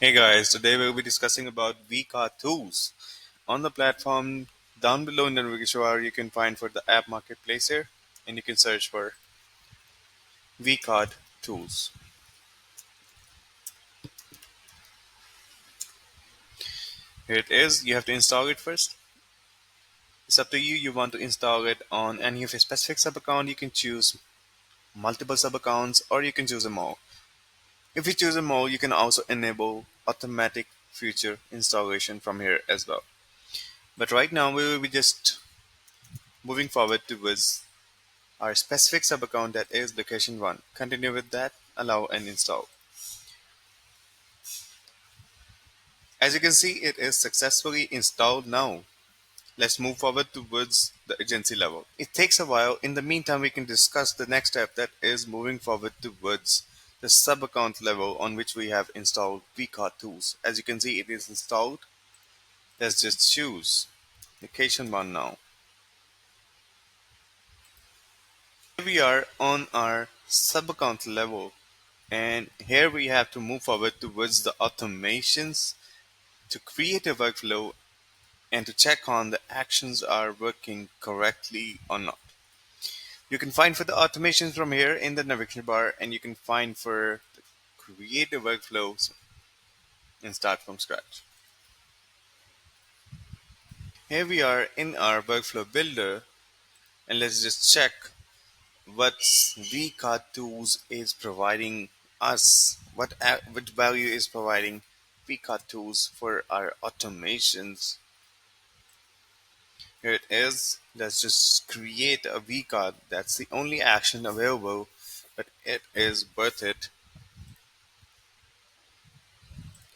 Hey guys, today we'll be discussing about VCard Tools. On the platform down below in the navigation bar, you can find for the app marketplace here, and you can search for VCard Tools. Here it is. You have to install it first. It's up to you. You want to install it on any of your specific sub account. You can choose multiple sub accounts, or you can choose them all. If you choose them all, you can also enable automatic future installation from here as well. But right now, we will be just moving forward towards our specific subaccount, that is location 1. Continue with that, allow and install. As you can see, it is successfully installed now. Let's move forward towards the agency level. It takes a while. In the meantime, we can discuss the next step, that is moving forward towards the subaccount level on which we have installed VCard Tools. As you can see, it is installed. Let's just choose location 1 now. Here we are on our subaccount level. And here we have to move forward towards the automations to create a workflow and to check on the actions are working correctly or not. You can find for the automations from here in the navigation bar, and you can find for the create a workflows and start from scratch. Here we are in our workflow builder, and let's just check what VCard Tools is providing us, what value is providing VCard Tools for our automations. Here it is. Let's just create a VCard. That's the only action available, but it is worth it.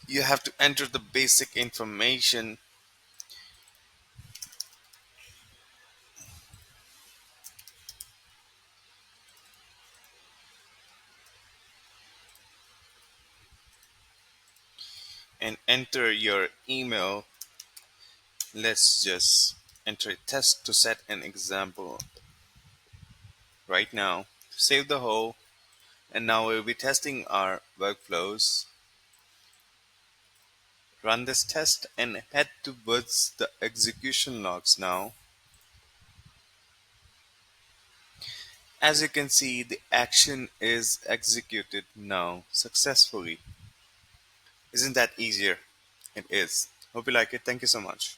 You have to enter the basic information and enter your email. Let's just enter a test to set an example right now. Save the whole, and now we'll be testing our workflows. Run this test and head towards the execution logs now. As you can see, the action is executed now successfully. Isn't that easier? It is. Hope you like it. Thank you so much.